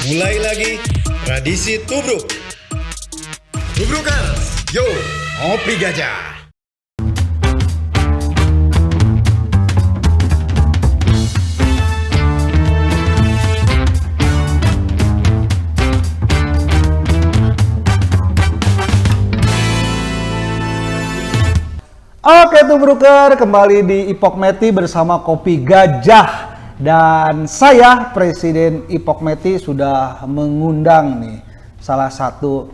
Mulai lagi tradisi tubruk. Tubrukers, yo, ngopi gajah. Oke Tubruker, kembali di Ipokmeti bersama Kopi Gajah. Dan saya, Presiden Ipokmeti, sudah mengundang nih salah satu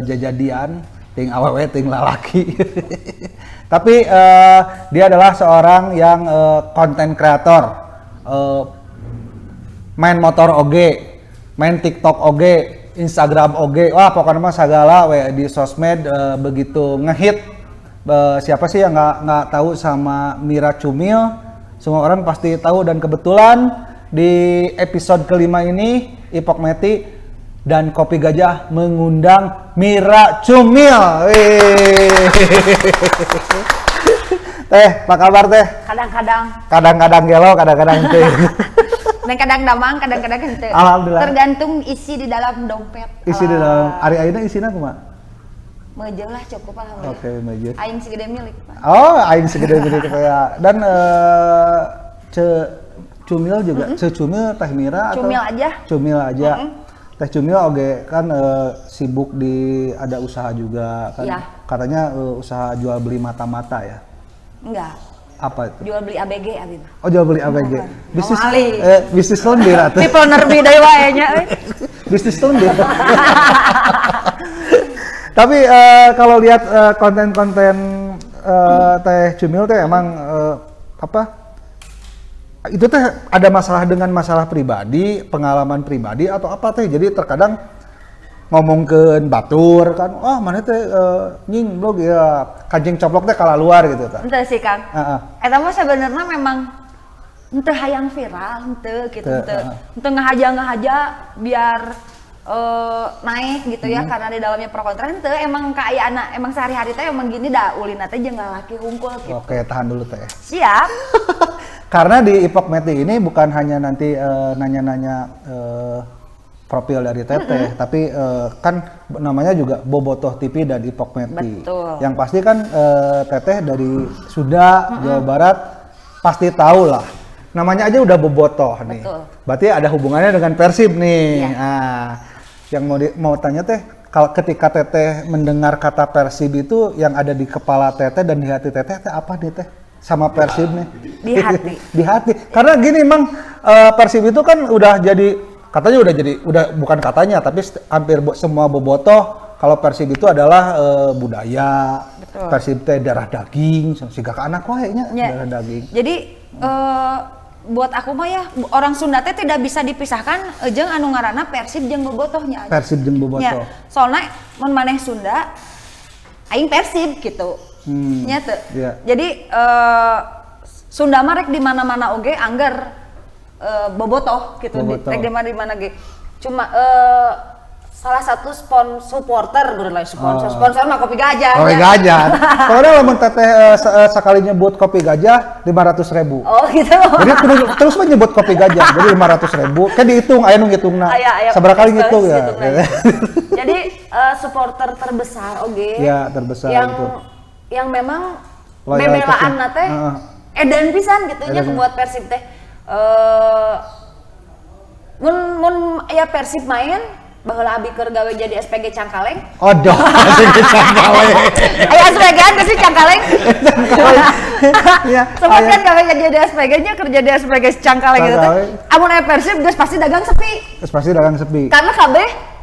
jajadian ting awewe ting lalaki. Tapi dia adalah seorang yang konten kreator, main motor oge, main TikTok oge, Instagram oge, wah pokoknya mah segala di sosmed begitu ngehit. Siapa sih yang nggak tahu sama Mira Cumil? Semua orang pasti tahu, dan kebetulan di episode kelima ini Ipokmeti dan Kopi Gajah mengundang Mira Cumil. Teh, apa kabar teh? Kadang-kadang gelo, kadang-kadang teh. Kadang damang, kadang-kadang henteu. Alhamdulillah. Tergantung isi di dalam dompet. Isi di dalam. Ari ayeuna isina kumaha? Meujeuh lah cukup alhamdulillah. Oke, meujeuh. Aing segede milik, Pak. Oh, aing segede milik ya. Dan Cumil juga, Cumil Teh Mira atau Cumil aja. Cumil aja. Teh Cumil oge kan sibuk di ada usaha juga kan. Ya. Katanya usaha jual beli mata-mata ya. Enggak. Apa itu? Jual beli ABG abi mah. Oh, jual beli ABG. Bisnis Ali. bisnis lendir atuh. People nerbi deui wae nya euy. Bisnis lendir. Tapi kalau lihat konten-konten Teh Cumil teh emang itu teh ada masalah dengan masalah pribadi, pengalaman pribadi atau apa teh? Jadi terkadang ngomongkeun batur kan, mana teh nying blog ya kancing coplok teh kala luar gitu kan. Henteu sih Kang. Eta mah sebenarnya memang henteu hayang viral, henteu gitu, henteu ngahaja biar naik gitu ya, karena di dalamnya pro kontra teh emang kayak anak emang sehari-hari teh emang gini dah ulina teh jeung lalaki hungkul gitu. Oke, tahan dulu teh. Siap. Karena di Ipokmeti ini bukan hanya nanti nanya-nanya profil dari Teteh, tapi kan namanya juga Bobotoh TV dan Ipokmeti. Betul. Yang pasti kan Teteh dari Sunda, Jawa Barat pasti tahu lah. Namanya aja udah Bobotoh nih. Betul. Berarti ada hubungannya dengan Persib nih. Iya. Nah, yang mau tanya Teh, kalau ketika Teteh mendengar kata Persib itu yang ada di kepala Teteh dan di hati Teteh apa nih Teh? Sama Persib nih? Di hati. Di hati. Karena gini emang Persib itu kan udah bukan katanya, tapi hampir semua bobotoh kalau Persib itu adalah budaya. Betul. Persib teh darah daging, siga ka anak wae nya darah daging. Jadi buat aku mah ya orang Sunda teh tidak bisa dipisahkan jeung anu ngaranna Persib jeung bobotohnya aja. Persib jeung bobotoh. Ya, soalnya mun maneh Sunda aing Persib gitu. Nya teu. Yeah. Jadi Sunda mah rek di mana-mana oge angger bobotoh gitu, rek di mana ge. Cuma salah satu supporter sponsor mah Kopi Gajah. Kopi Gajah. Soalnya lamun Teteh sekali nyebut Kopi Gajah 500.000. Oh gitu. Jadi terus menyebut Kopi Gajah jadi 500.000. Kan dihitung, aya nu ngitungna. Seberapa kali ngitung ya. Jadi supporter terbesar oge. Ya, terbesar itu. Yang memang bebelaan teh edan pisan gitu nya buat Persib teh. Mun aya Persib main baheula abi keur gawe jadi SPG Cangkaleng. Odoh, SPG Cangkaleng. Aya SPG-an geus Cangkaleng. Iya. Sempat kan gawe jadi SPG nya kerja di SPG Cangkaleng gitu teh. Amun aya Persib geus pasti dagang sepi. Karena kabeh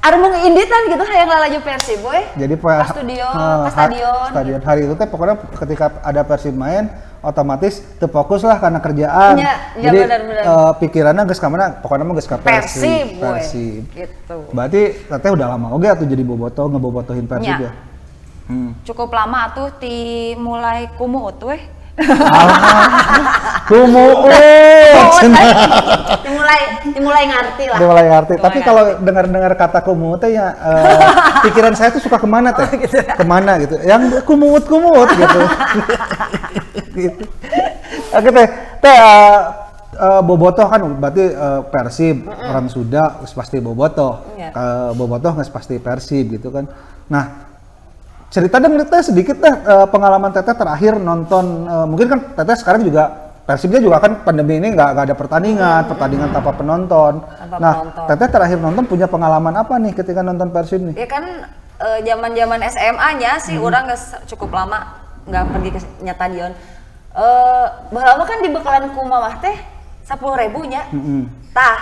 armung inditan gitu hayang lalaju Persib we. Jadi ke studio, ke stadion. Stadion hari itu teh pokoknya ketika ada Persib main otomatis terfokus lah karena kerjaan. Jadi benar. pikirannya geus ka mana? Pokoknya mah geus ka Persib. Gitu. Berarti Teteh udah lama oge atuh jadi bobotoh ngebobotohin Persib ya. Cukup lama atuh ti mulai kumuut weh. Dimulai ngerti lah. Dimulai ngerti. Tapi kalau dengar kata kumuut teh ya pikiran saya tuh suka kemana teh? Gitu. Kemana gitu? Yang kumuut gitu. Gitu. Oke teh Bobotoh kan berarti Persib, orang Sunda geus pasti Bobotoh. Iya. Bobotoh geus pasti Persib gitu kan. Nah, cerita dong Teteh sedikit deh pengalaman Teteh terakhir nonton, mungkin kan Teteh sekarang juga Persibnya juga kan pandemi ini nggak ada pertandingan tanpa penonton. Penonton. Teteh terakhir nonton punya pengalaman apa nih ketika nonton Persib nih? Ya kan zaman-zaman SMA-nya sih orang nggak cukup lama nggak pergi ke stadion. Baheula kan di bekalan ku mamah teh 10.000 nya. Tah,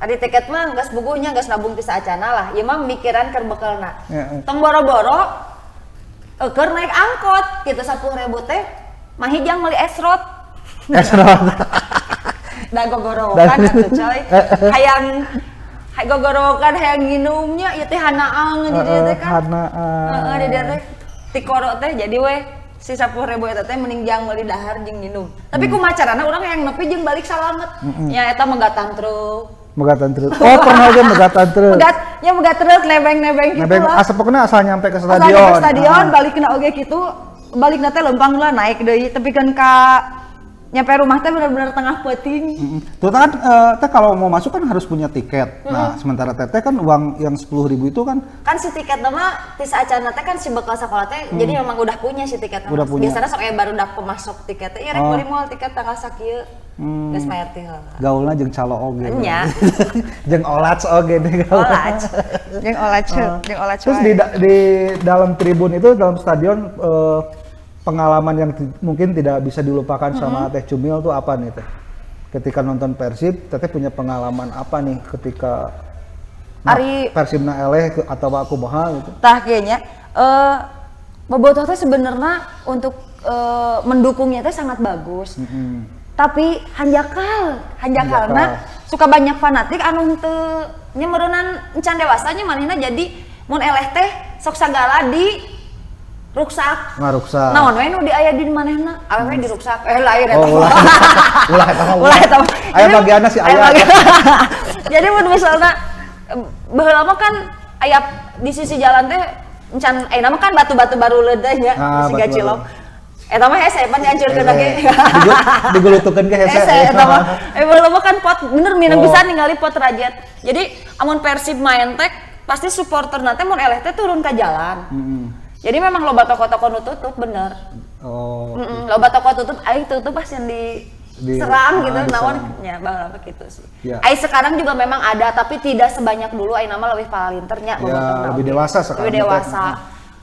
adi tiket mah geus bugunya geus nabung ti saacana lah. Ieu mah mikiran keur bekelna. Tong boro-boro keur naik angkot kitu 10.000 teh mah hijang meuli esrot. Da gogorowokan atuh coy. Hayang gogorowokan hayang nginumnya ieu teh hanaang di dieu teh kan. Di dieu teh ti koro teh jadi we si 10.000 eta teh mending jang meuli dahar jeung nginum. Tapi kumaha carana urang hayang nepi jeung balik salamet. Nya eta megatan truk. Megatan truk. Oh, pernah aja megatan truk. Megat truk nebeng-nebeng gitu lah. Pokoknya asal nyampe ke Asal stadion. nyampe ke stadion, balikna oge kitu. Balikna teh lempang lah naik deui, tapi kan ka nyampe rumah teh bener-bener tengah peuting. Tuh kan teh kalau mau masuk kan harus punya tiket. Nah, sementara Teteh kan uang yang 10.000 itu kan Si tiket nama ti saacana teh kan si bekal sekolah teh jadi memang udah punya si tiket nama. Udah punya. Biasanya sok aya barudak pemasok tiket teh ya rek beli moal tiket tanggal sakieu. Geus mayar teh heula. gaulna jeung calo oge. Nya. Jeung olac oge deh gaulna. Olac. Jeung olac, jeung olac. Terus di dalam tribun itu dalam stadion pengalaman yang mungkin tidak bisa dilupakan sama Teh Cumil tuh apa nih Teh? Ketika nonton Persib, Teteh punya pengalaman apa nih ketika Persibna eleh atau aku kumaha gitu? Tah kayaknya bobotoh teh sebenarnya untuk mendukungnya teh sangat bagus. Tapi hanjakalna suka banyak fanatik anu teu nya meureunnan encan dewasanya manehna jadi mun eleh teh sok sagala di ruksak. Ngaruksak. Naon we nu di aya di manehna? Awewe di ruksak. Lain eta. Ulah eta mah. Aya bagianna si aya. Jadi mun misalna baheula mah kan aya di sisi jalan teh encan mah kan batu-batu baru leudeung nya di siga Cilok. Eta mah hese pan dihancurkeun lagi. Digulutukeun ke hese. Eta mah baheula mah kan pot bener minum bisa ningali pot rajet. Jadi amun Persib main teh pasti supporterna teh mun eleh teh turun ka jalan. Jadi memang loba toko-toko nu tutup bener. Loba toko tutup, aing tutup pas yang diserang gitu, naon nya baheula kitu sih. Ya. Aing sekarang juga memang ada tapi tidak sebanyak dulu, aing nama lebih palinternya ya, lebih dewasa sekarang. Lebih dewasa.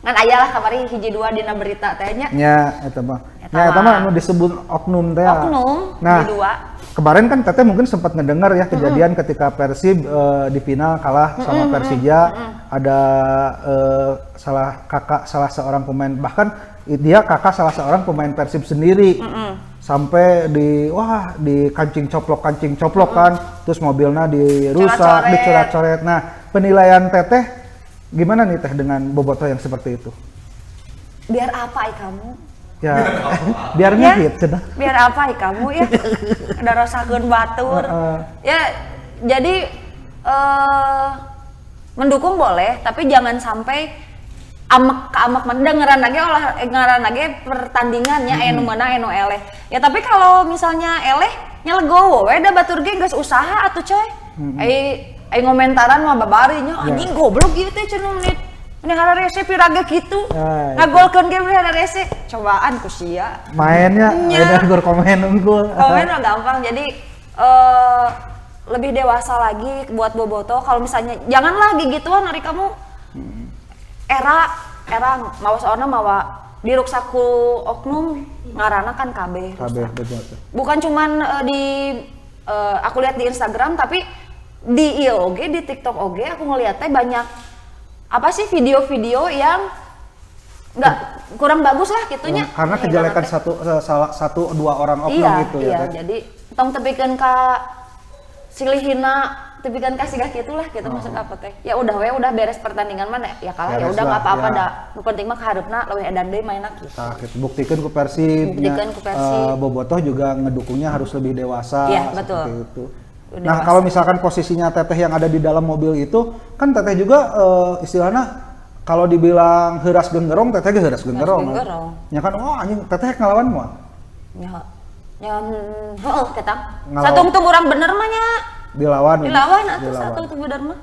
Ngan aya lah kamari hiji dua dina berita teh nya. Nya eta mah. Nya eta mah anu disebut oknum teh. Oknum, nah, hiji dua. Kemarin kan Teteh mungkin sempat ngedengar ya kejadian ketika Persib di final kalah sama Persija, ada salah seorang pemain, bahkan dia kakak salah seorang pemain Persib sendiri, sampai di kancing coplok kan, terus mobilnya dirusak, dicoret-coret. Nah, penilaian Teteh gimana nih Teh dengan bobotoh yang seperti itu? Biar apa kamu? Ya, biar ngehit cenah. Biar apa kamu ya? Ada rasakeun batur. Ya, jadi mendukung boleh, tapi jangan sampai amek mendengaran lagi pertandingannya anu meunang anu eleh. Ya tapi kalau misalnya eleh nya legowo we da batur ge geus usaha atuh coy. Ai ngomentaran mah babarinya anjing goblok ieu teh cenah menit. Ini ada rese piraga gitu, ngagolkeun game ada rese, cobaan ku sia. Mainnya, ada komen unggul. Komen mah gampang, jadi lebih dewasa lagi buat bobotoh. Kalau misalnya janganlah gigituan hari kamu era mawa soalnya mawa diruksaku oknum ngarana kan KB. Bukan cuman aku lihat di Instagram tapi di IG, di TikTok oge aku ngeliatnya banyak apa sih video-video yang nggak kurang bagus lah gitunya. Karena kejelekan satu dua orang oknum gitu ya. Iya, jadi tong tepikeun ka silihina, tepikeun ka sigah kitu lah gitu maksud apa teh. Ya udah beres pertandingan mana ya kalah ya udah enggak apa-apa dah. Nu penting mah kaharepna leuwih edan deui mainna kitu. Tah kitu buktikeun ku Persib. Bobotoh juga ngedukungnya harus lebih dewasa. Iya, betul. Itu. Nah, kalau misalkan posisinya Teteh yang ada di dalam mobil itu, kan Teteh juga istilahnya kalau dibilang heuras genggerong, Teteh ge heuras genggerong. Ya kan, anjing Teteh ngelawan moal. Ya. Yang heeh ketang. Ngalawan. Satu teu urang bener mah nya. Dilawan Atuh satu teu bener mah.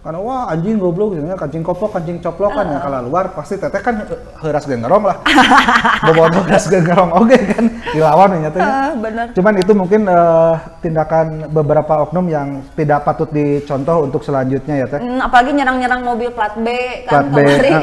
karena wah anjing goblok gitu kancing kopok kancing coplok kan ya kalau luar pasti teteh kan heuras gengerong lah bobotoh heuras gengerong oke kan dilawan nya teh. Bener. Cuman itu mungkin tindakan beberapa oknum yang tidak patut dicontoh untuk selanjutnya ya teh. Apalagi nyerang-nyerang mobil plat B Plat kan B, kemarin.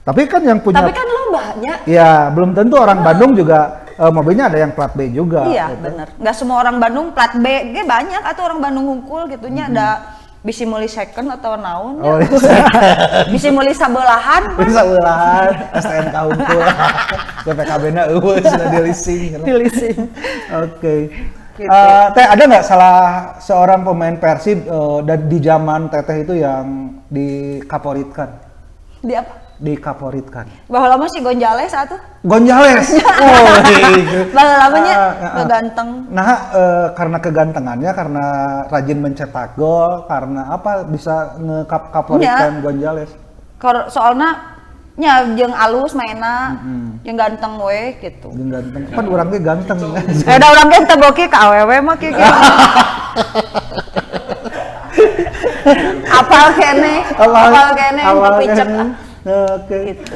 tapi kan yang punya Tapi kan lobanya. ya belum tentu orang Bandung juga mobilnya ada yang plat B juga. Iya, gitu. bener. Nggak semua orang Bandung plat B, ge banyak atau orang Bandung hungkul gitunya ada bisi meuli second atau naon Oh, bisi meuli sabelahan kan. bisa belahan STNK unggul. BPKB-na eueuh sudah di leasing. Oke. Gitu. Teh ada nggak salah seorang pemain Persib dan di zaman Teteh itu yang dikaporitkan? Di apa? Dikaporitkan. Bahwa lama si Gonzales atuh. Gonzales. Oh, gitu. Bahwa lamanya ganteng. Nah, karena kegantengannya, karena rajin mencetak gol, karena apa bisa ngekaporitkan Gonzales? Soalnya nya jeung alus mainna, jeung ganteng we gitu. Jeung ganteng. Kan orangnya ganteng. Da urang ge teu beuki ka awewe mah kieu gitu. Apal kene, picek. Oke. Gitu.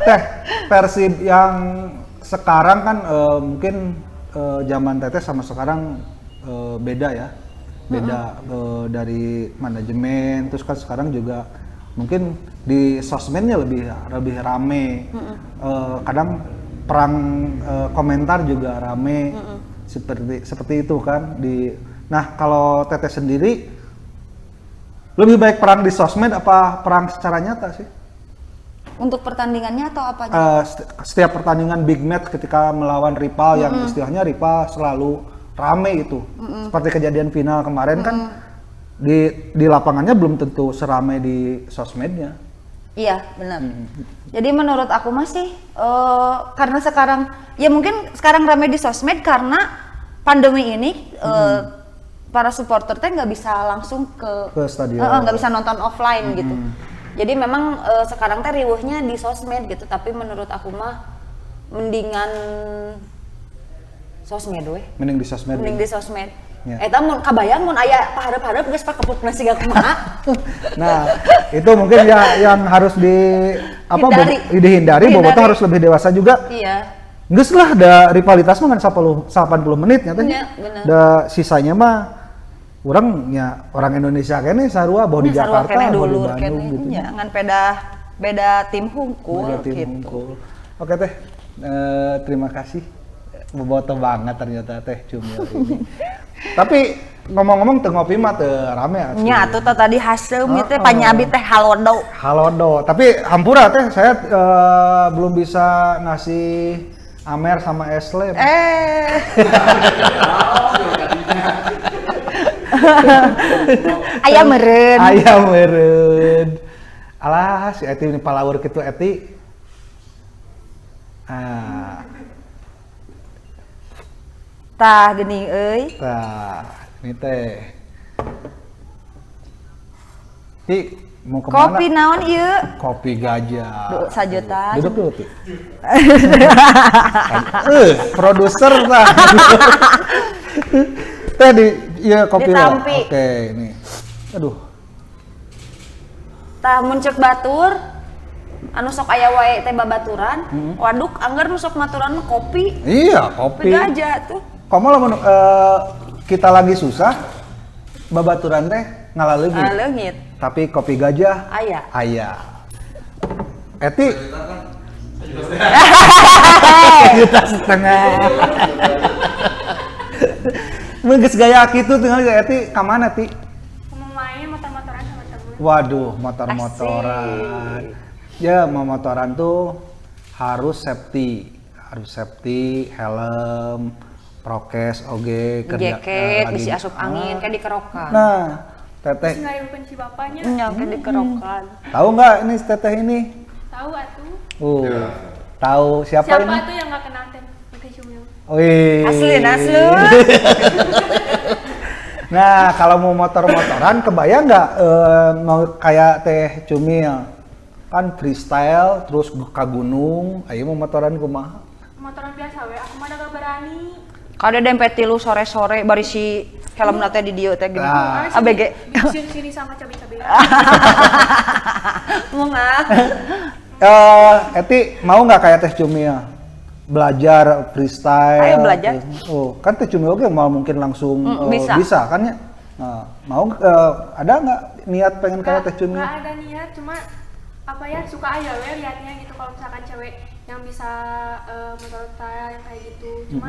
Teh Persib yang sekarang kan mungkin zaman Teteh sama sekarang beda ya, beda dari manajemen. Terus kan sekarang juga mungkin di sosmednya lebih rame. Kadang perang komentar juga rame, seperti itu kan. Nah kalau Teteh sendiri lebih baik perang di sosmed apa perang secara nyata sih? Untuk pertandingannya atau apanya? Setiap pertandingan big match ketika melawan rival yang istilahnya rival selalu rame itu. Seperti kejadian final kemarin kan di lapangannya belum tentu seramai di sosmednya. Iya, benar. Jadi menurut aku masih karena sekarang ya mungkin sekarang rame di sosmed karena pandemi ini para supporter teh nggak bisa langsung ke stadion, nggak bisa nonton offline gitu. Jadi memang sekarang teh riuhnya di sosmed gitu. Tapi menurut aku mah mendingan sosmed we. Mending di sosmed. Mending di sosmed. Ya. Eta mun kabayang mun aya pahareup-hareup geus pakepupna siga kumaha. Nah, itu mungkin ya yang harus dihindari. Bobotoh harus lebih dewasa juga. Iya. Geus lah ada rivalitas mah kan 80 menit nya teh. Iya, bener. Da sisanya mah orang Indonesia kene sarua bawa di Jakarta, bawa di Bandung gitu. Ya, ngan beda tim hungkul gitu. Oke teh, terima kasih. Bobotoh banget ternyata teh Cumil ini. Tapi ngomong-ngomong teu ngopi mah teu rame asli. Nya atuh tadi haseum teh panyabi teh halodo. Halodo, tapi hampura teh saya belum bisa ngasih Amer sama Eslem. Ayam meureun. Alah si Eti ini palawur kitu Eti. Tah geuning euy. Tah, ini teh. Ti mau kemana? Kopi naon ieu? Kopi gajah. Sajuta. Duduk dulu, Ti. Produser tah. Teh iya kopi lah. Ditampi. Oke, ini. Aduh. Tah mun ceuk batur anu sok aya wae teh babaturan. Waduk anggar nu sok maturan mah kopi. Iya, kopi. Kopi gajah tuh. Komo lamun kita lagi susah babaturan teh ngaleungit. Ngaleungit. Tapi kopi gajah aya. Eti juta setengah. Mun geus gaya kitu tinggal Eti ka mana Ti? Mau main motor-motoran sama temen. Waduh, motor-motoran. Ya, mau motoran tuh harus safety, helm, prokes, oge, jaket, bisi asup angin, kayak dikerokan. Nah, Teteh, Terus ngayukeun si bapaknya. Nya kayak dikerokan. tahu nggak ini Teteh ini? Tahu atuh. Tahu siapa ini? Siapa tuh yang nggak kenal teh? Pakai Cumil. Wih. Asli. Nah, kalau mau motor-motoran, kebayang nggak mau kayak Teh Cumil? Kan freestyle, terus ke gunung, ayo mau motoran kumaha? Motoran biasa berani. Kada dempet tilu sore-sore bari si helm teh di dieu teh gini. Ah. ABG. Sini sama cabe-cabe. Mau nggak? Eti mau nggak kayak Teh Cumi ya? Belajar freestyle. Ayo belajar. Oh, kan Teh Cumi oke mau mungkin langsung bisa. kan ya? Nah, mau ada nggak niat pengen kayak Teh Cumi? Nggak ada niat, cuma apa ya suka aja we liatnya gitu kalau misalkan cewek yang bisa motor style yang kayak gitu. Cuma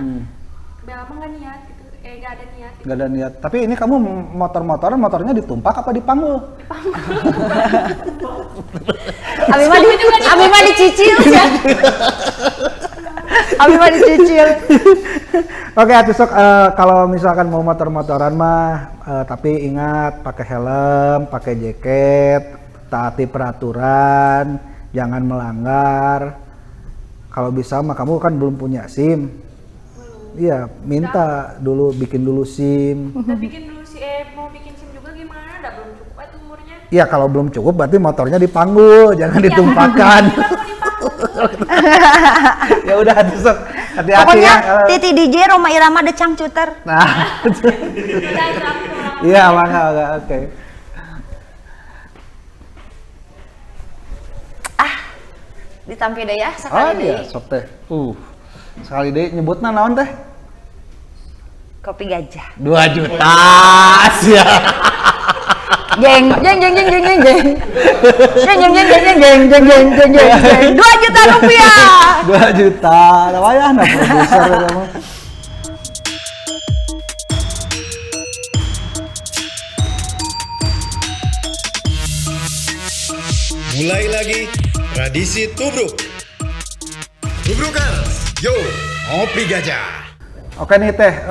Bella mah nggak niat gitu. Nggak ada niat. Gitu. Gak ada niat. Tapi ini kamu motor-motoran, motornya ditumpak apa dipanggul? Abi mah dicicil ya. Abi mah dicicil. Oke, Atusok, kalau misalkan mau motor-motoran mah, tapi ingat pakai helm, pakai jaket, taati peraturan, jangan melanggar. Kalau bisa mah kamu kan belum punya SIM. Iya, minta dulu, bikin dulu SIM. Kita bikin dulu mau bikin SIM juga gimana? Udah belum cukup itu umurnya. Iya, kalau belum cukup berarti motornya dipanggul, jangan ditumpahkan. Ya udah, Atusok, hati-hati Pokoknya ya. Titi DJ Roma Irama The Cangcuter. Nah, Udah itu aku pulang. iya, mangga, oke. Ditampi deh ya Oh sekali iya, deui. sok teh. Sekali deh nyebutna naon teh? Kopi gajah. 2 juta sia. Jeng jeng jeng jeng jeng jeng jeng. Jeng jeng jeng jeng jeng jeng jeng jeng jeng jeng. 2 juta rupiah. 2 juta. Lumayan nah produser kamu. Mulai lagi tradisi tubruk. Tubrukers, yo, ngopi gajah. Oke nih Teh,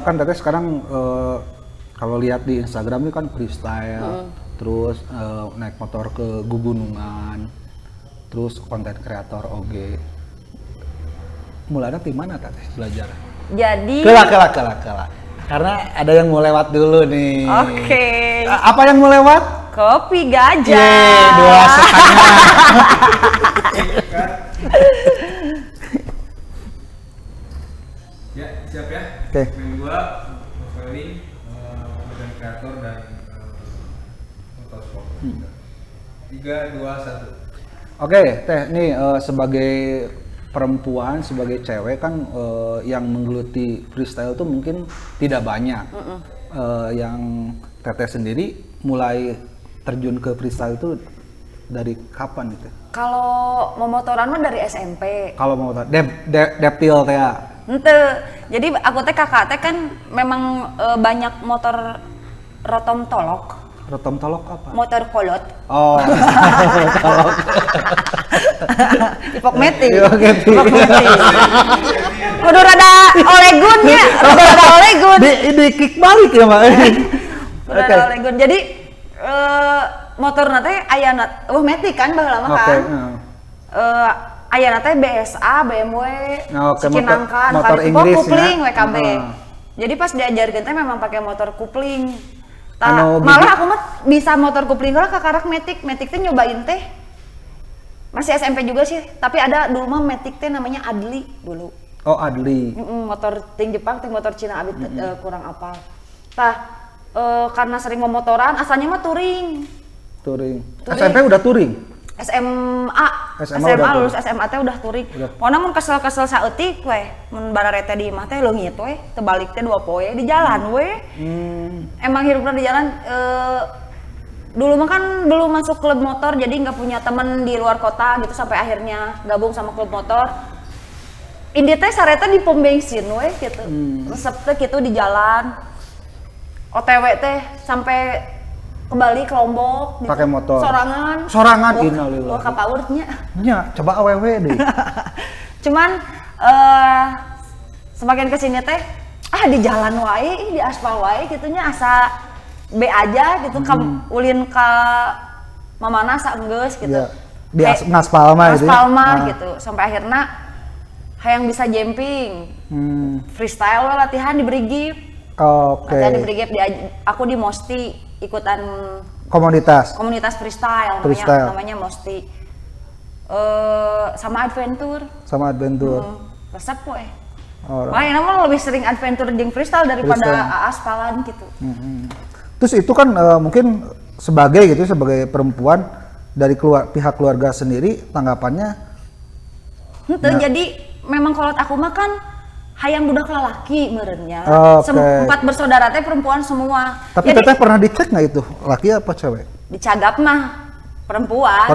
kan Teteh sekarang kalau lihat di Instagram ini kan freestyle, terus naik motor ke gugunungan, terus konten kreator oge. Mulanya di mana Teteh belajar? Jadi Kelak. Karena ada yang mau lewat dulu nih. Oke. Apa yang mau lewat? Kopi gajah. Yeay, 2,5. Ya, siap ya. Oke. Main 2, modeling, konten kreator dan motorsport. 3, 2, 1. Oke, Teh, nih sebagai perempuan, sebagai cewek kan yang menggeluti freestyle tuh mungkin tidak banyak. Yang Teteh sendiri mulai terjun ke freestyle itu dari kapan itu? Kalau mau motoran mah dari SMP. Kalau mau deptil Teh ya? Ente. Jadi aku teh kakak teh kan memang banyak motor rotom tolok, Rotom tolok apa? motor kolot. Oh, tolok. Hipokmeti. Hipokmeti. Kudu rada olegun ya, kudu rada olegun. Di kick balik ya, Mbak. Kudu rada olegun. Jadi motor nate ayana metik kan baheula mah kan. Ayana teh BSA, BMW, Oke, Cikinangka, motor kali Inggris ya. kupling WKB. Jadi pas diajarkeun teh memang pakai motor kupling. Anu Malah aku mah bisa motor kupling lah kakarak metik teh nyobain teh. Masih SMP juga sih, tapi ada dulu mah metik teh namanya Adli dulu. Oh, Adli. Motor ting Jepang, ting motor Cina abit kurang apal. Karena sering memotoran, asalnya mah touring. SMP udah touring? SMA udah lulus SMA teh udah touring. Pokona mun kesel-kesel saeutik we, mun bararete di imah teh leungit we, teu balik teh 2 poe di jalan we. Emang hirupna di jalan dulu mah kan belum masuk klub motor jadi nggak punya teman di luar kota gitu sampai akhirnya gabung sama klub motor. Indi teh sareta di pom bensin we gitu. Resep teh gitu di jalan. OTW teh sampai ke Bali ke Lombok gitu. Pakai motor. Sorangan innalillahi. ka paurnya. Nya, coba awewe deh. Cuman semakin kesini teh di jalan wae, di aspal wae gitunya asa B aja gitu ulin ka mamana saenggeus gitu. Iya. Di ngaspal mah gitu. Ngaspal mah gitu. Sampai akhirnya hayang bisa jumping. Freestyle we latihan di Brigip. Oke. Latihan di Brigip aku di Mosti ikutan Komunitas freestyle. Namanya Mosti. Sama adventure. sama adventure. Resep we. Oh. Makanya nama lebih sering adventure jeung freestyle daripada Freestyle. aspalan gitu. Terus itu kan mungkin sebagai perempuan dari pihak keluarga sendiri tanggapannya Henteu, jadi memang kolot aku mah kan hayang budak lalaki meureunnya. Oke. 4 bersaudara teh perempuan semua. tapi Jadi teteh pernah dicek nggak itu laki apa cewek? dicagap mah perempuan.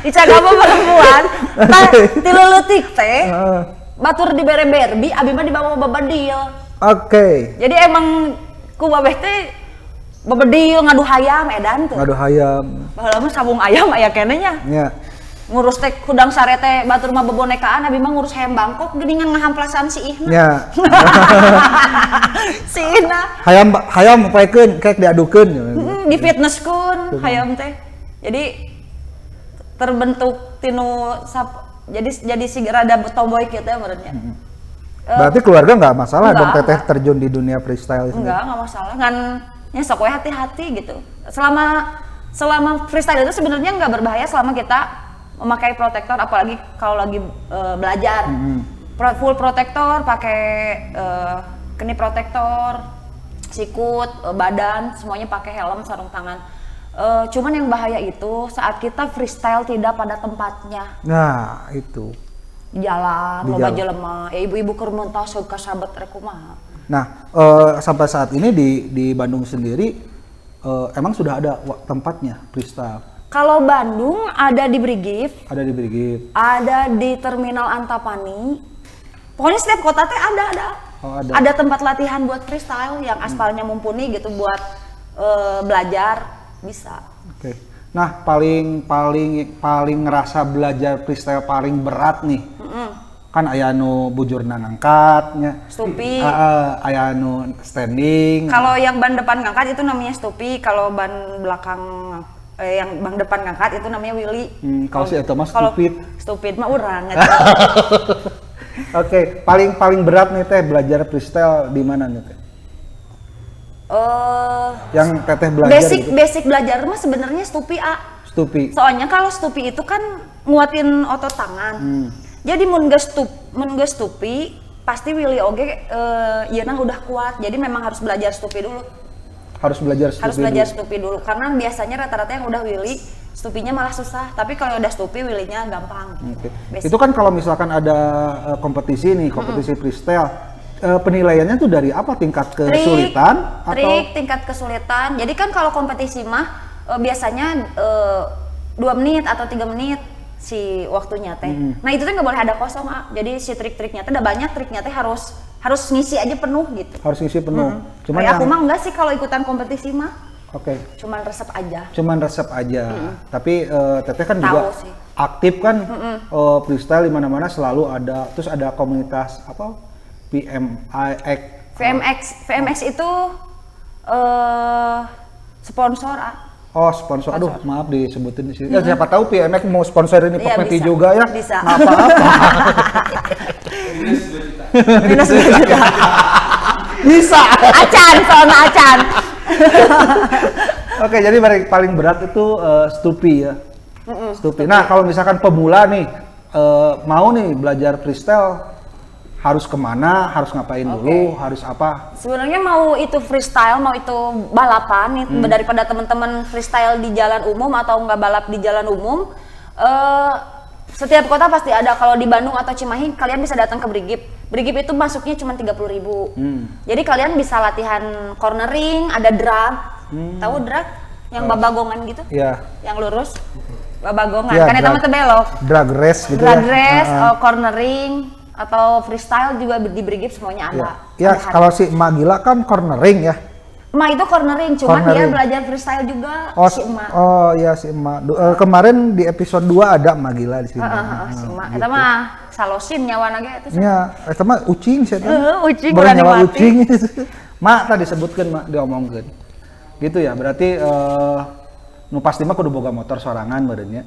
Dicagap mah perempuan. Tah tilu leutik teh batur dibere berbi abi mah dibawa babadil. Oke. Jadi emang ku babeh teh babadil ngadu hayam edan tuh. Ngadu hayam. Baheula mah sabung ayam aya keneh nya. Ya. Ngurus teh kudang sarete batur mah bebonekaan abi mah ngurus hayam Bangkok geuningan ngahamplasan si Ihna. Ya. Si Ihna hayam paekeun kayak diadukeun. di fitnesskeun hayam teh. Jadi terbentuk tinu jadi si rada tomboy kieu teh meureunnya. Berarti keluarga nggak masalah dong enggak, teteh terjun di dunia freestyle itu? Enggak masalah. Kan nya sok we hati-hati gitu. Selama freestyle itu sebenarnya nggak berbahaya selama kita memakai protektor, apalagi kalau lagi belajar. Full protektor, pakai keni protektor, sikut, badan, semuanya pakai helm, sarung tangan. Cuman yang bahaya itu saat kita freestyle tidak pada tempatnya. Nah, itu. Di jalan, Di loba jalan. jelema, ya ibu-ibu keur mentah suka sabet rek kumaha. Nah, sampai saat ini di Bandung sendiri emang sudah ada tempatnya freestyle. Kalau Bandung ada di Brigif, Ada di Brigif. ada di Terminal Antapani. Pokoknya setiap kota teh ada. Oh, ada. Ada tempat latihan buat freestyle yang aspalnya mumpuni gitu buat belajar bisa. Oke. Nah, paling ngerasa belajar freestyle paling berat nih. Kan aya nu bujurna ngangkatnya. Stupi. Aya nu standing. Kalau yang ban depan ngangkat itu namanya stupi, kalau ban belakang yang ban depan ngangkat itu namanya Willy. Kalau si eta mah Kalau stupid. stupid mah urang gitu. Oke, paling berat nih teh belajar freestyle di mana nih teh? Yang teteh belajar gitu. Basic belajar mah sebenarnya stupi Stupi. Soalnya kalau stupi itu kan nguatin otot tangan. Jadi mun geus stupi pasti Willy oge ieuna udah kuat. Jadi memang harus belajar stupi dulu. Harus belajar Stupi dulu karena biasanya rata-rata yang udah Willy stupinya malah susah. Tapi kalau udah stupi Willy-nya gampang. Oke. Basic. Itu kan kalau misalkan ada kompetisi freestyle, penilaiannya tuh dari apa? Tingkat kesulitan Trik, tingkat kesulitan. Jadi kan kalau kompetisi mah biasanya 2 menit atau 3 menit si waktunya teh. Nah itu tuh nggak boleh ada kosong. Jadi si trik-triknya teh ada banyak, triknya teh harus ngisi aja penuh gitu. harus ngisi penuh. Cuman Kayak aku mah enggak sih kalau ikutan kompetisi mah. Oke. Cuman resep aja. Cuman resep aja. Tapi teteh kan Tahu juga sih. aktif kan freestyle di mana-mana selalu ada. Terus ada komunitas apa? VMX itu sponsor. Oh sponsor, aduh maaf disebutin di sini. Ya, siapa tahu PMX mau sponsor ini Iya, Pokmeti bisa. juga ya. Bisa. Nggak apa-apa. Minus 2 juta. Bisa. Acan, soalnya acan. Oke, jadi paling berat itu stupi ya. Stupi. Nah, kalau misalkan pemula nih mau nih belajar freestyle harus kemana, harus ngapain dulu, harus apa? Sebenarnya mau itu freestyle, mau itu balapan, daripada teman-teman freestyle di jalan umum atau nggak balap di jalan umum, setiap kota pasti ada. Kalau di Bandung atau Cimahi, kalian bisa datang ke Brigif. Brigif itu masuknya cuma 30.000. Jadi kalian bisa latihan cornering, ada drag. Tahu drag? Yang babagongan gitu? Iya. Yang lurus? Babagongan. Iya, Kan itu mah teu belok. Drag race gitu Drag ya. race, cornering, atau freestyle juga di Brigif semuanya ada. Ya, Ada kalau si Emak Gila kan cornering ya. Emak itu cornering, cuma dia Cornering. belajar freestyle juga si Emak. Oh iya si Emak. Kemarin di episode 2 ada Emak Gila di sini. Si Emak. Eta mah salosin nyawana ge eta. Ya, eta mah ucing sih eta. Ucing Boleh berani nyawa mati. ucing. Mak tadi disebutkeun Mak diomongkeun. Gitu ya, berarti nu pasti mah kudu boga motor sorangan badannya.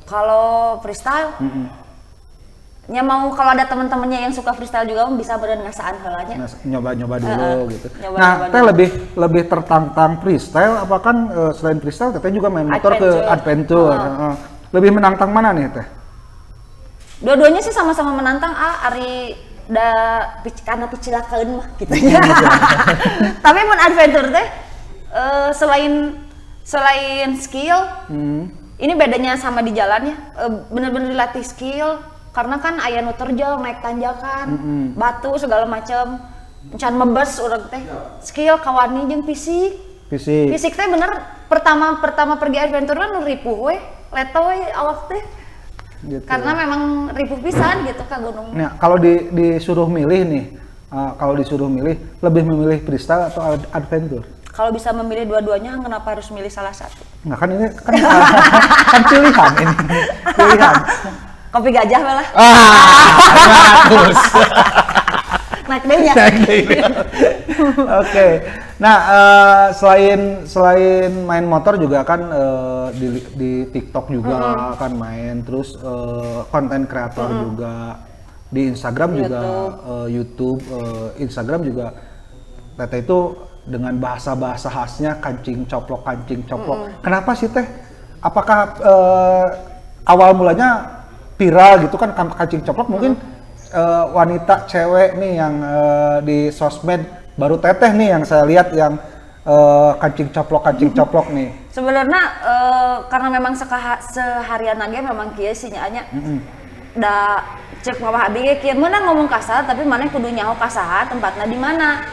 Kalau freestyle, nya mau kalau ada teman-temannya yang suka freestyle juga bisa beren ngasaan heulanya. Nyoba-nyoba dulu gitu. Nyoba-nyoba Nah, teh dulu. lebih tertantang freestyle apa kan selain freestyle teteh juga main motor ke Adventure. adventure. Lebih menantang mana nih teh? Dua-duanya sih sama-sama menantang. Ari karena picilakeun mah gitu ya. Tapi mun adventure teh selain skill, ini bedanya sama di jalan ya. Bener-bener dilatih skill karena kan aya nu terjal naik tanjakan, batu segala macam. Can mebes urang teh. Skill kawani jeung fisik. Fisik teh bener pertama pergi adventure kan ripuh we, leto we awak teh. Gitu. Karena memang ripuh pisan gitu ka gunung. Nah, kalau disuruh milih nih, lebih memilih freestyle atau adventure? Kalau bisa memilih dua-duanya, kenapa harus milih salah satu? Nah kan ini kan pilihan ini. Pilihan. Kopi gajah malah. Bagus. Naik deh ya. Oke. Nah, selain main motor juga kan di TikTok juga kan main, terus konten kreator juga di Instagram juga, YouTube, Instagram juga. Teteh itu dengan bahasa-bahasa khasnya kancing coplok. Kenapa sih teh? Apakah awal mulanya viral gitu kan kancing coplok mungkin wanita cewek nih yang di sosmed baru teteh nih yang saya lihat yang kancing coplok nih. Sebenarnya karena memang seharian aja memang kieu sih nya. Da cek mawah abi ge kieu meunang ngomong kasar tapi maneh kudu nyaho kasaha tempatna di mana.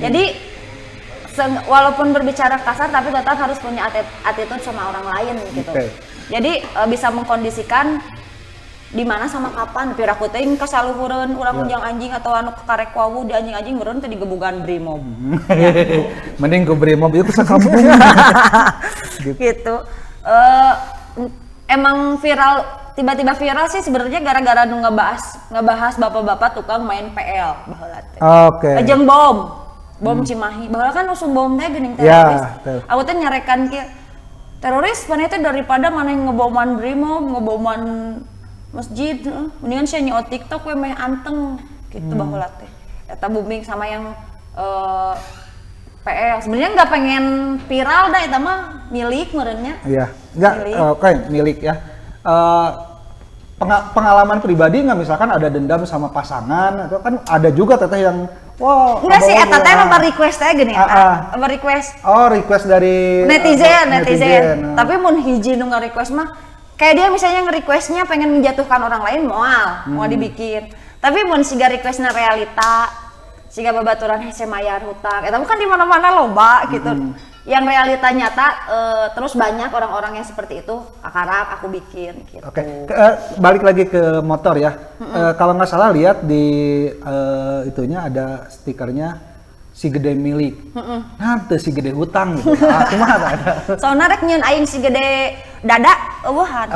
Jadi walaupun berbicara kasar tapi tetap harus punya attitude sama orang lain gitu. Jadi bisa mengkondisikan di mana sama kapan piraku teh kasaluhureun urang unjang anjing atau anu karek wawu di anjing-anjing meureun teh digebugan brimob. Mending ke brimob itu sakampung. Gitu. Emang viral tiba-tiba viral sih sebenarnya gara-gara nu ngebahas bapak-bapak tukang main PL baheula teh. Oke. Jeung bom Cimahi. Baheula kan usum bom teh geuning teroris. Aku teh nyarekan kieu. Teroris mana teh daripada maneh ngeboman brimob, ngeboman masjid, mendingan saya nyeot TikTok we meh anteng gitu baheula teh. Eta booming sama yang PL. Sebenarnya nggak pengen viral dah eta mah milik meureunnya. Iya. Enggak oke, milik ya. Pengalaman pribadi nggak misalkan ada dendam sama pasangan atau kan ada juga teteh yang wah enggak sih eta teh mah request teh gini request. Oh, request dari netizen. Tapi mun hiji nu nge-request mah kayak dia misalnya nge-requestnya pengen menjatuhkan orang lain mau dibikin. Tapi mun siga requestna realita, siga babaturan hese mayar hutang. Eta kan di mana-mana loba gitu. Yang realita nyata terus banyak orang-orang yang seperti itu, akarak aku bikin gitu. Oke. Balik lagi ke motor ya. Kalau nggak salah lihat di itunya ada stikernya si gede milik. Nah, teu si gede hutang gitu. Kumaha tah? Soalnya rek nyieun aing si gede dada eueuhan.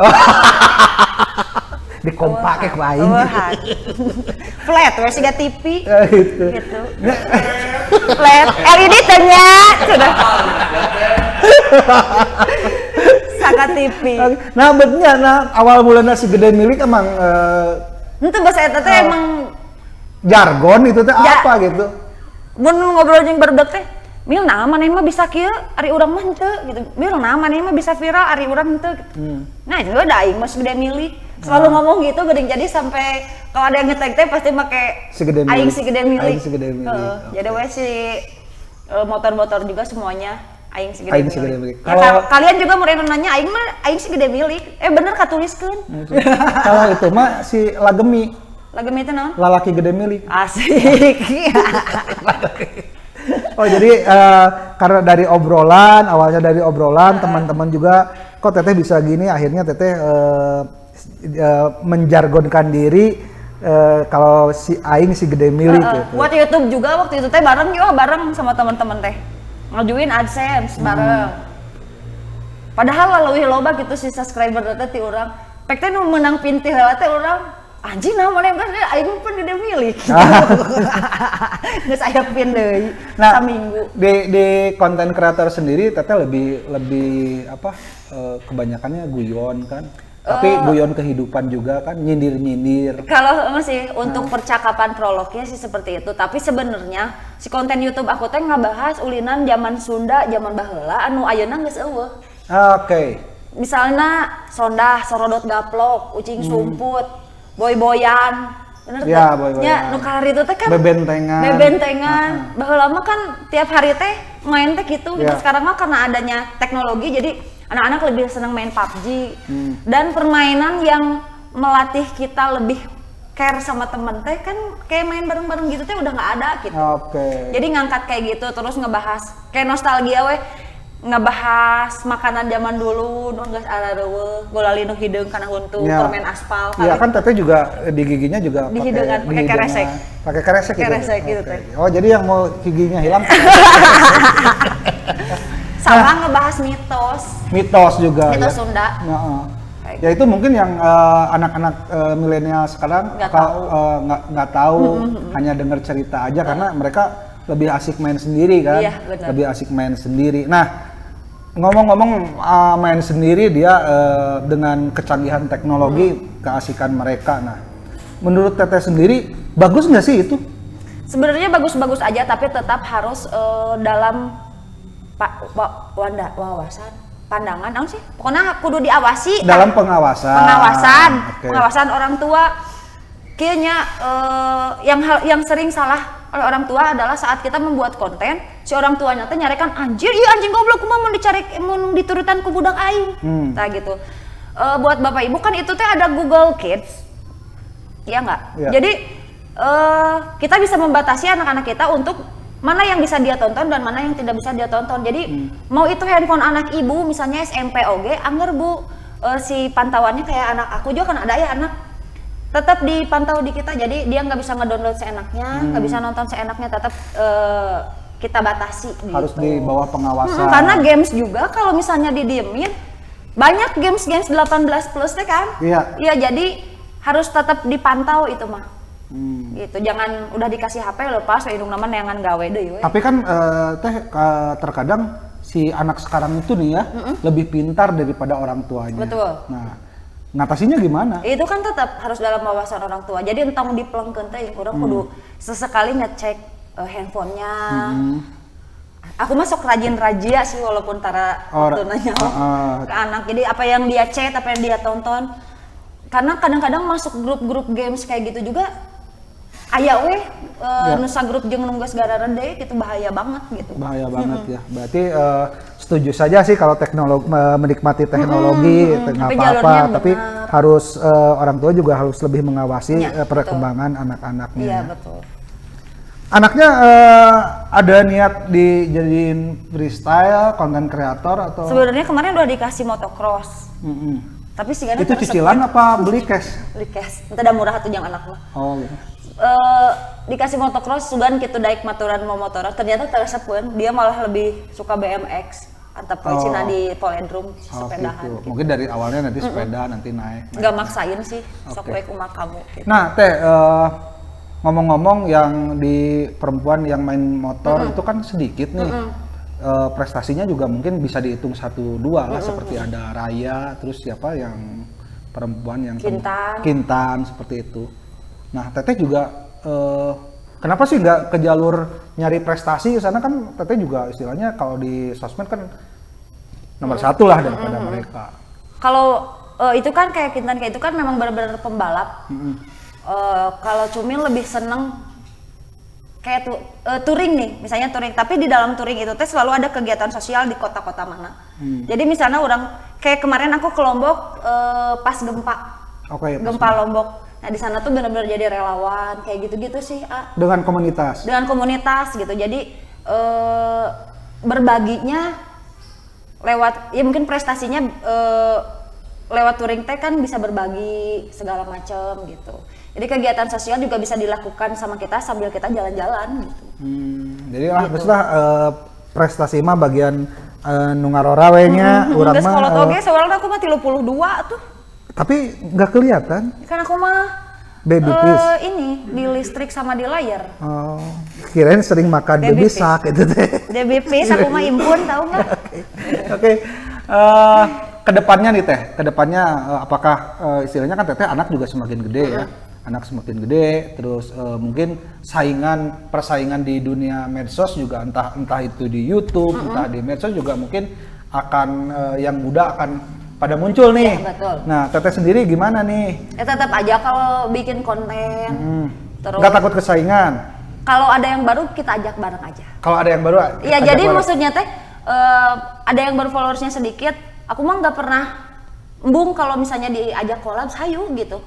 Dikompake ku aing. Flat we siga TV. Gitu. Flat LED teh nya sudah. Saka TV. Nah, betnya awal mulanya si gede milik emang Itu bahasa eta teh emang jargon itu teh apa gitu. Mun ngobrol jeung barudak teh, "Mil naon maneh mah bisa kieu, ari urang mah henteu." gitu. "Mil naon maneh mah bisa viral, ari urang henteu." gitu. Nah, itu da aing mah gede milik. Selalu ngomong gitu geuning jadi sampai kalau ada yang nge-tag teh pasti make aing si gede milik. Jadi we si motor-motor juga semuanya aing si gede milik. Ya, kalian juga mau nanya aing mah aing si gede milik. Bener katuliskeun. Kalau itu mah si Lagemi. Lagemi itu naon? Lalaki gede milik. Asik. Oh jadi karena dari obrolan, awalnya dari obrolan teman-teman juga kok teteh bisa gini, akhirnya teteh menjargonkan diri kalau si aing si gede milik gitu. Buat YouTube juga waktu itu teh bareng sama teman-teman teh ngajuin AdSense bareng. Padahal leuwih loba gitu si subscriber teh ti urang. Pek teh nu meunang pintih heula teh urang anjing naon maneh kan aing pun gede milik. Geus aya pin deui saminggu. Di konten kreator sendiri teteh lebih apa kebanyakannya guyon kan. Tapi guyon kehidupan juga kan, nyindir-nyindir. Kalau masih untuk percakapan prolognya sih seperti itu. Tapi sebenarnya si konten YouTube aku teh ngabahas ulinan zaman Sunda, zaman baheula anu ayeuna geus eueuh. Oke. misalnya sondah, sorodot gaplok, ucing sumput, boy-boyan, bener Ya, teh? boy-boyan. Ya, nu kalari itu teh kan Bebentengan. Baheula mah kan tiap hari teh main teh gitu. Ya. Sekarang mah karena adanya teknologi jadi anak-anak lebih senang main PUBG. Dan permainan yang melatih kita lebih care sama temen teh kan kayak main bareng-bareng gitu teh udah nggak ada gitu. Oke. Jadi ngangkat kayak gitu terus ngebahas kayak nostalgia we, ngebahas makanan zaman dulu nu geus arareueuh, golali nu hideung kana huntu, Ya. permen aspal Iya kan teteh juga di giginya juga Di hideungan, pakai keresek. Pakai keresek gitu. Keresek gitu, Oke. teh. Oh, jadi yang mau giginya hilang sama ngebahas mitos mitos juga mitos ya. Sunda. Heeh. Kayak Ya itu mungkin yang anak-anak milenial sekarang Nggak tahu. nggak tahu, hanya dengar cerita aja karena mereka lebih asik main sendiri kan, Iya, benar. lebih asik main sendiri. Nah, ngomong-ngomong main sendiri dia dengan kecanggihan teknologi, keasikan mereka. Nah, menurut Teteh sendiri bagus nggak sih itu? Sebenarnya bagus-bagus aja tapi tetap harus dalam wawasan pandangan naon sih? Pokoknya kudu diawasi Dalam pengawasan. Oke. Pengawasan orang tua. Kayaknya yang sering salah oleh orang tua adalah saat kita membuat konten, si orang tuanya teh nyarekan anjir, iya anjing goblok kumaha mun dicari mun diturutan ku budak aing. Tah gitu. Buat Bapak Ibu kan itu teh ada Google Kids. Iya enggak? Iya. Jadi kita bisa membatasi anak-anak kita untuk mana yang bisa dia tonton dan mana yang tidak bisa dia tonton. Jadi mau itu handphone anak ibu misalnya SMP oge, angger Bu si pantauannya kayak anak aku juga kan ada ya anak tetap dipantau di kita, jadi dia nggak bisa ngedownload seenaknya, nggak bisa nonton seenaknya, tetap kita batasi gitu. Harus di bawah pengawasan. Karena games juga kalau misalnya didiemin banyak games 18 plus teh kan. Iya. Iya, jadi harus tetap dipantau itu mah. Gitu, jangan udah dikasih HP lepas indung nama neangan gawe deui we. Tapi kan terkadang si anak sekarang itu nih ya lebih pintar daripada orang tuanya. Betul. Nah, ngatasinya gimana? Itu kan tetap harus dalam wawasan orang tua. Jadi entong diplengkeun teh urang kudu sesekali ngecek handphonenya. Aku masuk rajin-rajia sih walaupun tara waktu nanya ke anak. Jadi apa yang dia chat, apa yang dia tonton. Karena kadang-kadang masuk grup-grup games kayak gitu juga aya we nusa grup jeung nu geus gararede gitu bahaya banget gitu. Bahaya banget ya. Berarti setuju saja sih kalau teknologi menikmati teknologi nggak Tapi apa-apa, jalurnya tapi benar. harus orang tua juga harus lebih mengawasi Ya, perkembangan anak-anaknya. Iya, betul. Anaknya ada niat dijadiin freestyle, konten kreator atau? Sebenarnya kemarin udah dikasih motocross. Tapi sih Itu cicilan apa beli cash? beli cash. Entah dah murah tuh yang anak mah. Oh gitu. Dikasih motocross sugan kitu daek maturan mau motoran ternyata teresepeun dia malah lebih suka BMX antap poe cina di Poledrum Oh sepedahan gitu. gitu. Mungkin dari awalnya nanti sepeda, nanti naik. Nggak maksain sih sok Oke. baik umat kamu gitu. Nah, Teh, ngomong-ngomong yang di perempuan yang main motor itu kan sedikit nih. Prestasinya juga mungkin bisa dihitung 1-2 lah, seperti ada Raya, terus siapa yang perempuan yang Kintan seperti itu. Nah, Teteh juga kenapa sih nggak ke jalur nyari prestasi? Sana kan Teteh juga istilahnya kalau di sosmed kan nomor 1 lah daripada mereka. Kalau itu kan kayak Kintan kayak itu kan memang benar-benar pembalap. Kalau Cumil lebih seneng kayak touring nih, misalnya touring. Tapi di dalam touring itu teh selalu ada kegiatan sosial di kota-kota mana. Jadi misalnya orang kayak kemarin aku ke Lombok pas gempa, Oke, gempa Lombok. Nah di sana tuh benar-benar jadi relawan kayak gitu-gitu sih. dengan komunitas. Dengan komunitas gitu. Jadi berbaginya lewat ya mungkin prestasinya lewat touring teh kan bisa berbagi segala macam gitu. Jadi kegiatan sosial juga bisa dilakukan sama kita sambil kita jalan-jalan gitu. Jadi lah maksudnya prestasi mah bagian nungarora we nya urang Geus mah. kolot oge saurang aku mah 32 tuh. Tapi nggak kelihatan Kan aku mah baby piece. ini di listrik sama di layar. Oh, kirain sering makan Baby baby sak itu teh. Baby piece aku mah impun tahu nggak? Oke. Kedepannya nih Teh, kedepannya apakah istilahnya kan Teteh anak juga semakin gede ya, anak semakin gede, terus mungkin persaingan di dunia medsos juga entah itu di YouTube, entah di medsos juga mungkin akan yang muda akan pada muncul nih. Iya, betul. Nah, Teteh sendiri gimana nih? Ya tetap aja kalau bikin konten. Terus Nggak takut kesaingan? kalau ada yang baru kita ajak bareng aja. Kalau ada yang baru, Iya, ajak jadi bareng. maksudnya teh ada yang baru followersnya sedikit, aku mah nggak pernah embung kalau misalnya diajak collab hayu gitu.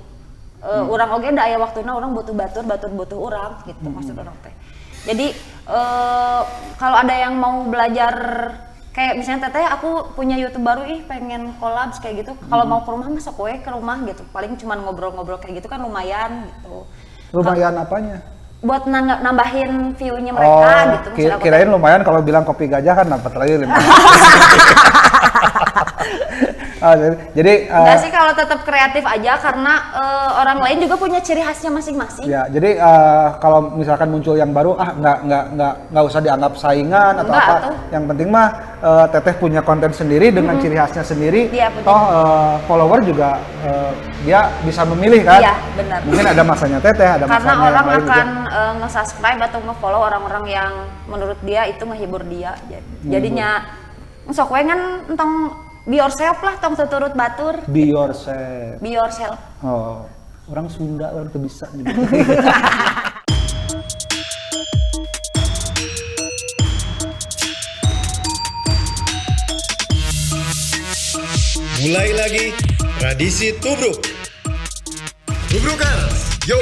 Orang oge da aya waktuna orang butuh batur butuh orang gitu maksud orang teh. Jadi kalau ada yang mau belajar kayak misalnya teteh aku punya YouTube baru pengen collab kayak gitu. Kalau mau ke rumah masuk we ke rumah gitu. Paling cuma ngobrol-ngobrol kayak gitu kan lumayan gitu. Lumayan apanya? Buat nambahin view-nya mereka gitu. Misalnya aku Kirain lumayan kalau bilang kopi gajah kan dapat lagi 5. Jadi enggak sih kalau tetap kreatif aja karena orang lain juga punya ciri khasnya masing-masing. ya, jadi kalau misalkan muncul yang baru nggak usah dianggap saingan atau Enggak, apa. atuh. Yang penting mah Teteh punya konten sendiri dengan ciri khasnya sendiri. Iya, betul. Toh follower juga dia bisa memilih kan. Iya, benar. Mungkin ada masanya Teteh, ada Karena masanya orang yang lain akan juga. nge-subscribe atau nge-follow orang-orang yang menurut dia itu menghibur dia. Jadinya sok we ngan entong be yourself lah, tong tuturut batur. Be yourself. Be yourself. Oh, orang Sunda orang tuh bisa gitu. Mulai lagi tradisi tubruk. Tubrukers, yo,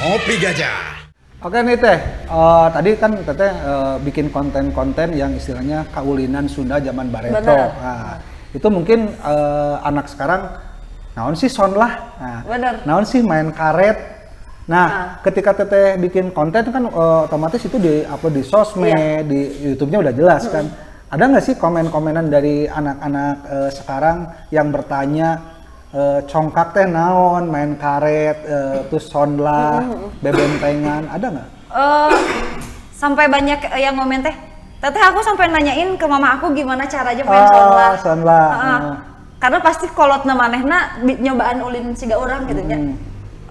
ngopi gajah. Oke nih Teh, tadi kan Teteh bikin konten-konten yang istilahnya kaulinan Sunda zaman Bareto. Bener. Nah, itu mungkin anak sekarang naon sih son lah. Nah, Bener. naon sih main karet. Nah, ketika Teteh bikin konten kan otomatis itu di-upload di sosmed, di YouTube-nya udah jelas kan. Ada nggak sih komen-komenan dari anak-anak sekarang yang bertanya congkak teh naon, main karet, terus son lah, bebentengan, ada nggak? Sampai banyak yang ngomen teh. Teteh aku sampai nanyain ke mama aku gimana caranya main sonla. Sonla. Karena pasti kolotna manehna nyobaan ulin siga urang gitu nya.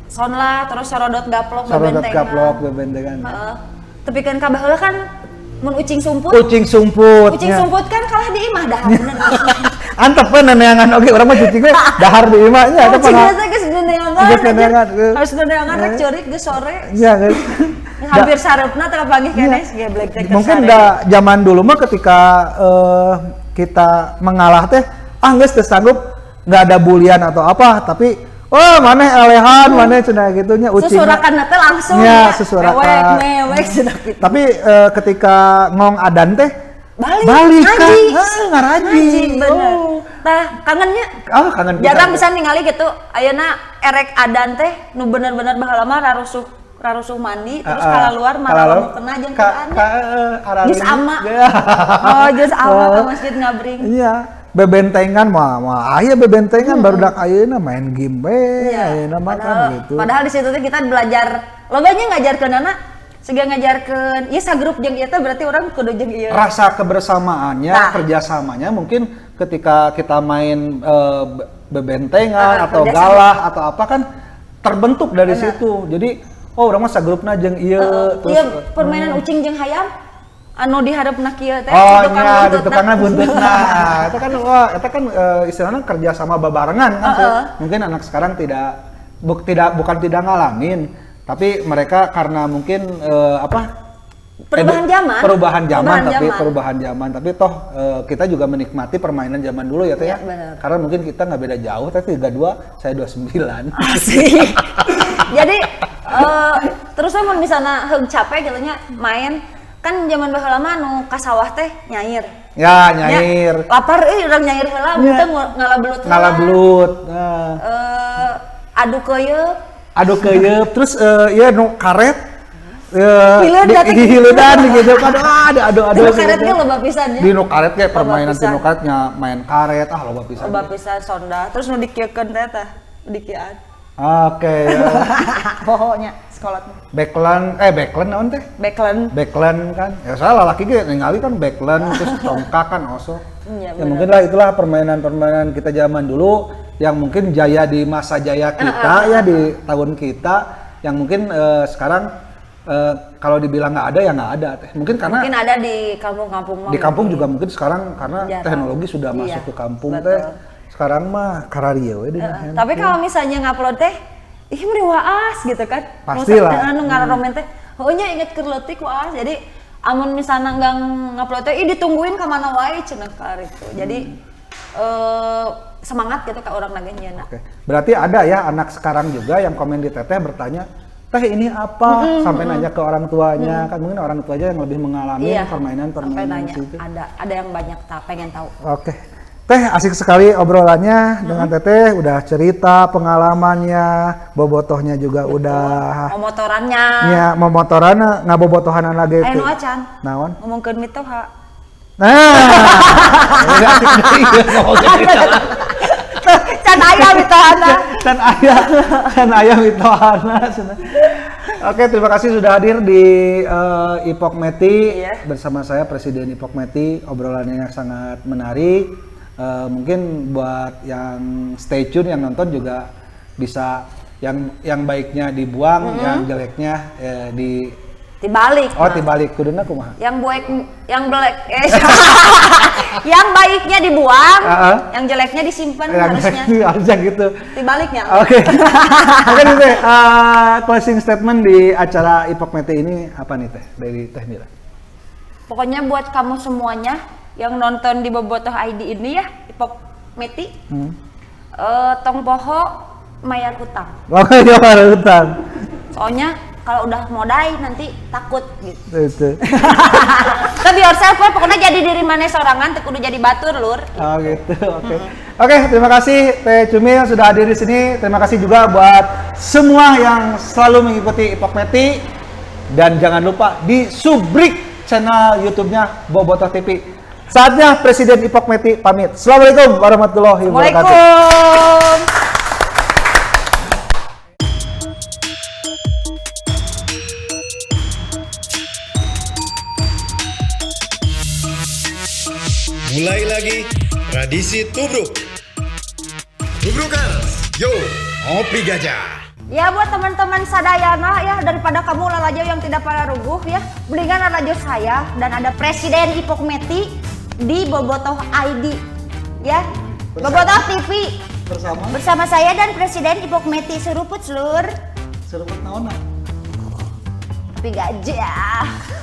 Sonla terus sorodot gaplok Sarodot bebentengan. gaplok, bebentengan. Tapi kan kabaheula kan mun ucing sumput. Ucing sumput. Ucing nya. sumput kan kalah di imah dah bener. Antep kan neneangan oke orang mah cicingnya dahar di imahnya ada Ucing pernah. biasa geus geundeungan. Geus geundeungan, Harus geundeungan rek ceurik geus sore. Iya kan. Hampir sareupna teu panggih keneh geblek teh. Mungkin da zaman dulu mah ketika kita mengalah teh geus teu sanggup, nggak ada bulian atau apa, tapi maneh elehan, maneh cenah gitunya ucing. Susurakan teh langsung. Ya, susurakan. Mewek cenah gitu. Tapi ketika ngong adan teh Balik kan, ngaji. ngaraji. Bener. Tah kangennya Kangen jarang bisa ningali gitu. Ayeuna erek adan teh nu bener-bener baheula mah rarusuh mandi terus kala luar malah kena jeung Quran. Jus ama. Oh, jus ama ke masjid ngabring. Iya. Bebentengan mah aya bebentengan barudak ayeuna main game we, ayeuna makan gitu. Padahal di situ teh kita belajar lobanya ngajarkeun anak sehingga ngajarkeun ieu sagrup jeung ieu teh berarti orang kudu jeung ieu. Rasa kebersamaannya, kerjasamanya mungkin ketika kita main bebentengan atau galah atau apa kan terbentuk dari situ. Jadi orang mah sagrupna jeung ieu terus iya permainan ucing jeung hayam anu diharapna kieu teh di tukangna buntutna. Itu kan istilahnya kerjasama babarengan kan. Mungkin anak sekarang bukan tidak ngalamin, tapi mereka karena mungkin perubahan zaman tapi toh kita juga menikmati permainan zaman dulu ya teh ya. Karena mungkin kita nggak beda jauh, tapi 32 saya 29. Asik. Jadi terus mun misalnya heug capek gitu nya main kan zaman baheula mah nu ka sawah teh nyair. Ya, nyair. Lapar urang nyair heula teh ngalabelut. Ngalabelut. Adu keuyeub terus ieu nu karet hileudan gitu kan. Ada karet ge loba pisan nya. Di nu karet ge permainan di nu karetnya main karet loba pisan. Loba pisan sonda. Terus nu dikieukeun teh tah dikieuan. Oke. Pokoknya sekolah backland naon teh? Backland kan. Ya salah laki ge ningali kan backland terus congkak kan oso. Ya mungkin lah itulah permainan-permainan kita zaman dulu yang mungkin jaya di masa jaya kita ya di tahun kita yang mungkin sekarang kalau dibilang nggak ada ya nggak ada teh. Mungkin ada di kampung-kampung. Di kampung juga mungkin sekarang karena teknologi sudah masuk ke kampung teh. Sekarang mah kararia we deh. Tapi kalau misalnya ngupload teh, ih mending waas gitu kan. Pastilah. Anu ngaromen teh, nya inget keur leutik waas. Jadi amun misalnya nggak ngupload teh, ditungguin ka mana wae cenah ka itu. Jadi semangat gitu ka orang nagenya. Oke. Berarti ada ya anak sekarang juga yang komen di teteh bertanya, teh ini apa? Sampai nanya ke orang tuanya. Kan mungkin orang tuanya yang lebih mengalami permainan itu. itu. Ada yang banyak pengen tahu. Oke. Teh asik sekali obrolannya dengan teteh, udah cerita pengalamannya, bobotohnya juga udah. Momotorannya. Ya, momotoranna ngabobotohanan lagi Aya teh. nu acan. Naon? Ngomongkeun mitoha. Nah. Can aya mitohana. Can aya mitohana. Oke, terima kasih sudah hadir di Ipok Meti bersama saya Presiden Ipok Meti. Obrolannya sangat menarik. Mungkin buat yang stay tune yang nonton juga bisa yang baiknya dibuang, yang jeleknya dibalik. Oh, dibalik kuduna kumaha? Yang black yang baiknya dibuang, yang jeleknya disimpan harusnya. Harusnya gitu. Dibaliknya. Oke. Oke nih Teh, closing statement di acara Ipok Meti ini apa nih Teh dari Teh Mira? Pokoknya buat kamu semuanya yang nonton di Bobotoh ID ini ya, Ipok Meti, tong poho mayar hutang. Oh, mayar hutang. Soalnya kalau udah modai nanti takut gitu. Itu. Tapi yourself pokoknya jadi diri mana sorangan, teu kudu jadi batur lur. Gitu. Oh gitu, oke. Oke, terima kasih Teh Cumil sudah hadir di sini. Terima kasih juga buat semua yang selalu mengikuti Ipok Meti dan jangan lupa di subscribe channel YouTube-nya Bobotoh TV. Saatnya Presiden Ipok Meti pamit. Assalamualaikum warahmatullahi wabarakatuh. Waalaikumsalam. Mulai lagi tradisi tubruk. Tubrukers, yo, ngopi gajah. Ya buat teman-teman sadayana ya, daripada kamu lalajo yang tidak pada ruguh ya, mendingan lalajo saya dan ada Presiden Ipok Meti di Bobotoh ID ya, Bobotoh TV bersama saya dan Presiden Ipok Meti. Seruput selur. Seruput naon? Tapi gajah.